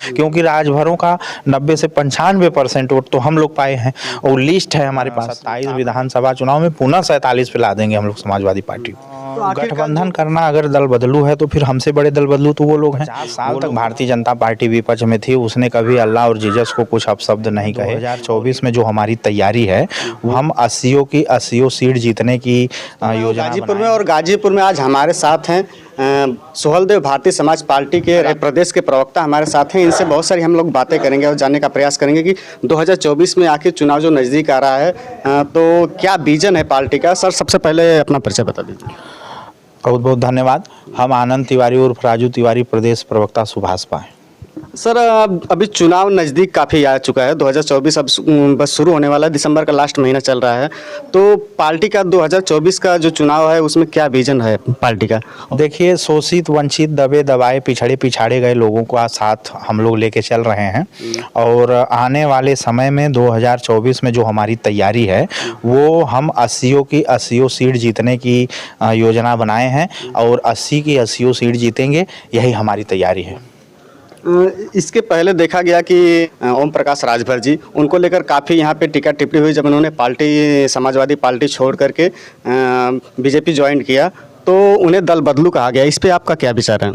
क्योंकि राजभरों का 90 से 95% वोट तो हम लोग पाए हैं और लिस्ट है हमारे पास। 27 विधानसभा चुनाव में पुनः 47 पे ला देंगे हम लोग समाजवादी पार्टी को। गठबंधन करना अगर दल बदलू है तो फिर हमसे बड़े दल बदलू तो वो लोग हैं। 50 साल तक भारतीय जनता पार्टी विपक्ष में थी, उसने कभी अल्लाह और जीसस को कुछ अपशब्द नहीं कहे। 2024 में जो हमारी तैयारी है वो हम 80 की 80 सीट जीतने की योजना गाजीपुर में, और गाजीपुर में आज हमारे साथ हैं सोहलदेव भारतीय समाज पार्टी के प्रदेश के प्रवक्ता हमारे साथ हैं। इनसे बहुत सारी हम लोग बातें करेंगे और जानने का प्रयास करेंगे कि 2024 में आखिर चुनाव जो नज़दीक आ रहा है तो क्या विजन है पार्टी का। सर, सबसे पहले अपना परिचय बता दीजिए। बहुत बहुत धन्यवाद। हम आनंद तिवारी उर्फ राजू तिवारी, प्रदेश प्रवक्ता सुभाषपा हैं। सर, अभी चुनाव नज़दीक काफ़ी आ चुका है। 2024 अब बस शुरू होने वाला है, दिसंबर का लास्ट महीना चल रहा है। तो पार्टी का 2024 का जो चुनाव है उसमें क्या विजन है पार्टी का? देखिए, शोषित, वंचित, दबे दबाए, पिछाड़े गए लोगों का साथ हम लोग लेके चल रहे हैं और आने वाले समय में 2024 में जो हमारी तैयारी है वो हम 80 की 80 सीट जीतने की योजना बनाए हैं और 80 की 80 सीट जीतेंगे, यही हमारी तैयारी है। इसके पहले देखा गया कि ओम प्रकाश राजभर जी, उनको लेकर काफ़ी यहाँ पे टीका टिप्पणी हुई जब उन्होंने पार्टी समाजवादी पार्टी छोड़ करके बीजेपी ज्वाइन किया, तो उन्हें दल बदलू कहा गया। इस पे आपका क्या विचार है?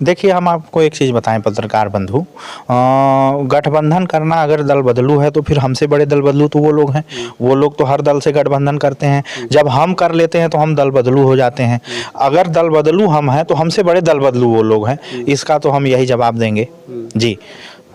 देखिए, हम आपको एक चीज़ बताएं पत्रकार बंधु, गठबंधन करना अगर दल बदलू है तो फिर हमसे बड़े दल बदलू तो वो लोग हैं। वो लोग तो हर दल से गठबंधन करते हैं, जब हम कर लेते हैं तो हम दल बदलू हो जाते हैं। अगर दल बदलू हम हैं तो हमसे बड़े दल बदलू वो लोग हैं, इसका तो हम यही जवाब देंगे जी।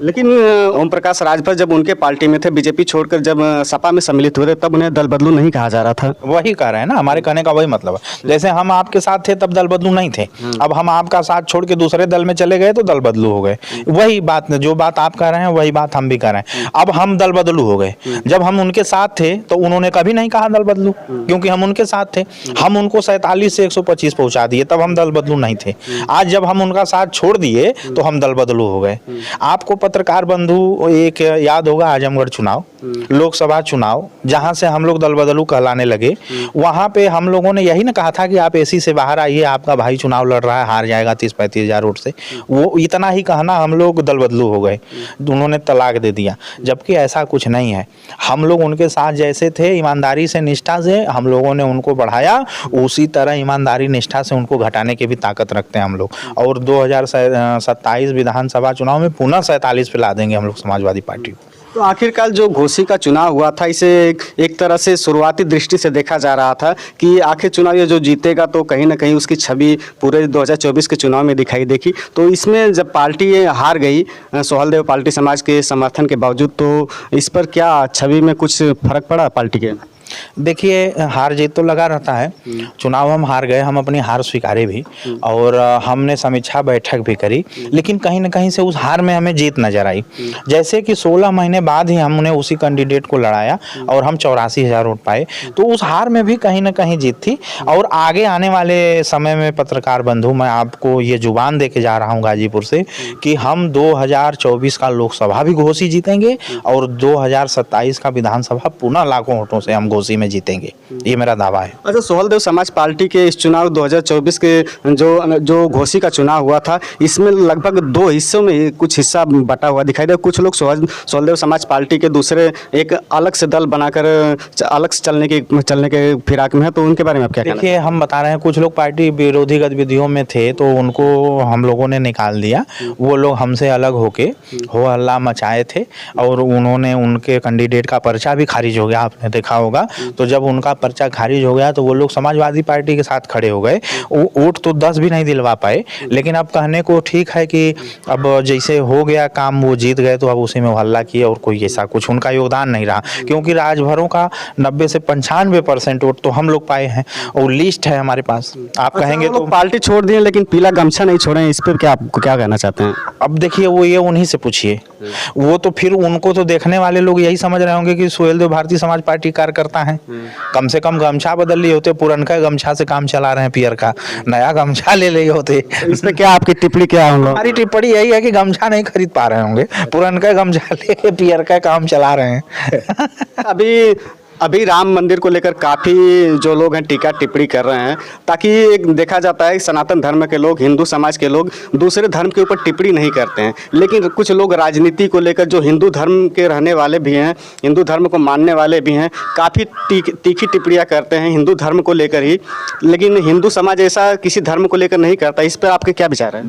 लेकिन ओम प्रकाश राजभर जब उनके पार्टी में थे, बीजेपी छोड़कर जब सपा में सम्मिलित हुए थे, तब उन्हें दल बदलू नहीं कहा जा रहा था। वही कह रहे हैं ना, हमारे कहने का वही मतलब है। जैसे हम आपके साथ थे तब दल बदलू नहीं थे, अब हम आपका साथ छोड़ के दूसरे दल में चले गए तो दल बदलू हो गए। वही बात, जो बात आप कह रहे हैं वही बात हम भी कह रहे हैं। अब हम दल बदलू हो गए। जब हम उनके साथ थे तो उन्होंने कभी नहीं कहा दल बदलू, क्योंकि हम उनके साथ थे। हम उनको 47 से 125 पहुंचा दिए, तब हम दल बदलू नहीं थे। आज जब हम उनका साथ छोड़ दिए तो हम दल बदलू हो गए। आपको पत्रकार बंधु एक याद होगा, आजमगढ़ चुनाव, लोकसभा चुनाव, जहां से हम लोग दल बदलू कहलाने लगे, वहां पे हम लोगों ने यही ना कहा था कि आप एसी से बाहर आइए, आपका भाई चुनाव लड़ रहा है, हार जाएगा 30-35 हज़ार वोट से। वो इतना ही कहना हम लोग दल बदलू हो गए, उन्होंने तलाक दे दिया। जबकि ऐसा कुछ नहीं है। हम लोग उनके साथ जैसे थे, ईमानदारी से, निष्ठा से हम लोगों ने उनको बढ़ाया, उसी तरह ईमानदारी निष्ठा से उनको घटाने की भी ताकत रखते हैं हम लोग। और 2027 विधानसभा चुनाव में पुनः 47 पे ला देंगे हम लोग समाजवादी पार्टी को। तो आखिरकार जो घोसी का चुनाव हुआ था, इसे एक तरह से शुरुआती दृष्टि से देखा जा रहा था कि आखिर चुनाव ये जो जीतेगा तो कहीं ना कहीं उसकी छवि पूरे 2024 के चुनाव में दिखाई देखी। तो इसमें जब पार्टी हार गई, सोहलदेव पार्टी समाज के समर्थन के बावजूद, तो इस पर क्या छवि में कुछ फर्क पड़ा पार्टी के? देखिए, हार जीत तो लगा रहता है। चुनाव हम हार गए, हम अपनी हार स्वीकारे भी और हमने समीक्षा बैठक भी करी, लेकिन कहीं ना कहीं से उस हार में हमें जीत नजर आई। जैसे कि 16 महीने बाद ही हमने उसी कैंडिडेट को लड़ाया और हम 84,000 वोट पाए, तो उस हार में भी कहीं ना कहीं जीत थी। और आगे आने वाले समय में पत्रकार बंधु, मैं आपको ये जुबान दे के जा रहा हूँ गाजीपुर से कि हम 2024 का लोकसभा भी घोसी जीतेंगे और 2027 का विधानसभा पुनः लाखों वोटों से हम घोसी में जीतेंगे, ये मेरा दावा है। अच्छा, सोहलदेव समाज पार्टी के इस चुनाव 2024 के जो घोसी का चुनाव हुआ था, इसमें लगभग 2 हिस्सों में कुछ हिस्सा बटा हुआ दिखाई दे। कुछ लोग सोहलदेव समाज पार्टी के दूसरे एक अलग से दल बनाकर अलग से चलने के फिराक में है, तो उनके बारे में आप क्या कहना? देखिए, हम बता रहे हैं, कुछ लोग पार्टी विरोधी गतिविधियों में थे तो उनको हम लोगों ने निकाल दिया। वो लोग हमसे अलग होके हो हल्ला मचाए थे और उन्होंने, उनके कैंडिडेट का पर्चा भी खारिज हो गया, आपने देखा होगा। तो जब उनका पर्चा खारिज हो गया तो वो लोग समाजवादी पार्टी के साथ खड़े हो गए। वोट तो 10 भी नहीं दिलवा पाए, लेकिन अब कहने को ठीक है कि अब जैसे हो गया काम, वो जीत गए तो अब उसी में हल्ला किए और कोई ऐसा कुछ उनका योगदान नहीं रहा। क्योंकि राजभरों का 90 से 95% वोट तो हम लोग पाए हैं और लिस्ट है हमारे पास। आप कहेंगे तो पार्टी छोड़ दिए लेकिन पीला गमछा नहीं छोड़े, इस पर क्या आपको क्या कहना चाहते हैं? अब देखिए, वो ये उन्हीं से पूछिए। वो तो फिर उनको तो देखने वाले लोग यही समझ रहे होंगे कि सोहेलदेव भारतीय समाज पार्टी कार्यकर्ता हैं। कम से कम गमछा बदल लिए होते, पुरनका गमछा से काम चला रहे हैं, पियर का नया गमछा ले लिए होते। इसमें क्या आपकी टिप्पणी क्या है? हमारी टिप्पणी यही है कि गमछा नहीं खरीद पा रहे होंगे, पुरनका गमछा लेके पियर का काम चला रहे हैं। अभी अभी राम मंदिर को लेकर काफ़ी जो लोग हैं टीका टिप्पणी कर रहे हैं, ताकि एक देखा जाता है कि सनातन धर्म के लोग, हिंदू समाज के लोग दूसरे धर्म के ऊपर टिप्पणी नहीं करते हैं, लेकिन कुछ लोग राजनीति को लेकर जो हिंदू धर्म के रहने वाले भी हैं, हिंदू धर्म को मानने वाले भी हैं, काफ़ी तीखी टिप्पणियाँ करते हैं हिंदू धर्म को लेकर ही, लेकिन हिंदू समाज ऐसा किसी धर्म को लेकर नहीं करता। इस पर आपके क्या विचार है?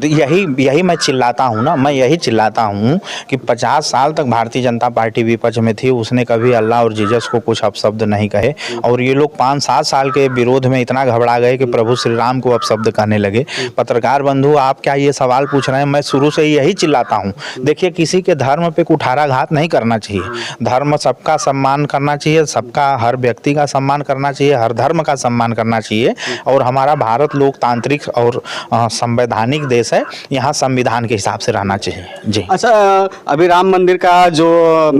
यही मैं चिल्लाता हूँ ना, मैं यही चिल्लाता हूँ कि 50 साल तक भारतीय जनता पार्टी विपक्ष में थी, उसने कभी अल्लाह और जीसस को कुछ अपशब्द नहीं कहे, और ये लोग 5-7 साल के विरोध में इतना घबरा गए कि प्रभु श्री राम को अपशब्द कहने लगे। पत्रकार बंधु, आप क्या ये सवाल पूछ रहे हैं? मैं शुरू से यही चिल्लाता हूँ, देखिए किसी के धर्म पे कुठाराघात नहीं करना चाहिए, धर्म सबका सम्मान करना चाहिए, सबका, हर व्यक्ति का सम्मान करना चाहिए, हर धर्म का सम्मान करना चाहिए, और हमारा भारत लोकतांत्रिक और संवैधानिक देश है, यहाँ संविधान के हिसाब से रहना चाहिए। जी। अच्छा, अभी राम मंदिर का जो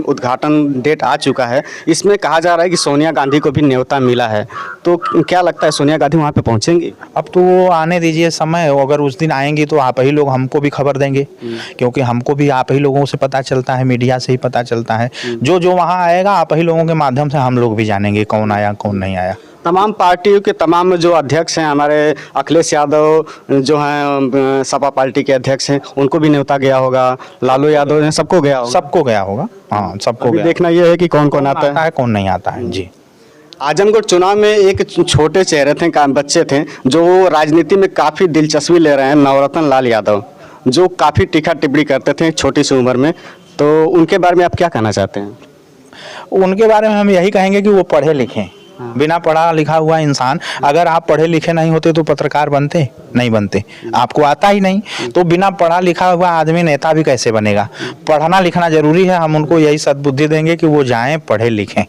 उद्घाटन डेट आ चुका है, इसमें कहा जा रहा है कि सोनिया गांधी को भी न्योता मिला है, तो क्या लगता है सोनिया गांधी वहाँ पे पहुँचेंगी? अब तो आने दीजिए समय, अगर उस दिन आएंगी तो आप ही लोग हमको भी खबर देंगे, क्योंकि हमको भी आप ही लोगों से पता चलता है, मीडिया से ही पता चलता है, जो वहाँ आएगा आप ही लोगों के माध्यम से हम लोग भी जानेंगे कौन आया कौन नहीं आया। तमाम पार्टियों के तमाम जो अध्यक्ष हैं, हमारे अखिलेश यादव जो हैं सपा पार्टी के अध्यक्ष हैं, उनको भी न्योता गया होगा, लालू यादव ने, सबको गया होगा? सबको गया होगा, हाँ सबको गया। देखना ये है कि कौन कौन आता है कौन नहीं आता है। जी। आजमगढ़ चुनाव में एक छोटे चेहरे थे, बच्चे थे, जो राजनीति में काफ़ी दिलचस्पी ले रहे हैं, नवरत्न लाल यादव, जो काफ़ी टीका टिप्पणी करते थे छोटी सी उम्र में, तो उनके बारे में आप क्या कहना चाहते हैं? उनके बारे में हम यही कहेंगे कि वो पढ़े लिखे, बिना पढ़ा लिखा हुआ इंसान, अगर आप पढ़े लिखे नहीं होते तो पत्रकार बनते नहीं बनते, आपको आता ही नहीं, तो बिना पढ़ा लिखा हुआ आदमी नेता भी कैसे बनेगा? पढ़ना लिखना जरूरी है, हम उनको यही सद्बुद्धि देंगे कि वो जाएं पढ़े लिखें।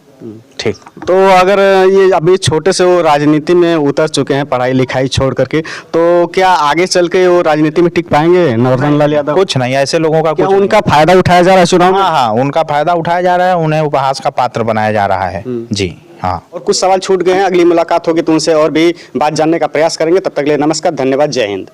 ठीक। तो अगर ये अभी छोटे से वो राजनीति में उतर चुके हैं, पढ़ाई लिखाई छोड़ करके, तो क्या आगे चल के वो राजनीति में टिक पाएंगे नवरत्न लाल यादव? कुछ नहीं, ऐसे लोगों का क्या कुछ उनका फायदा उठाया जा रहा है चुनाव में? हाँ, उनका फायदा उठाया जा रहा है, उन्हें उपहास का पात्र बनाया जा रहा है। जी हाँ। और कुछ सवाल छूट गए हैं, अगली मुलाकात होगी तो उनसे और भी बात जानने का प्रयास करेंगे। तब तक के लिए नमस्कार, धन्यवाद, जय हिंद।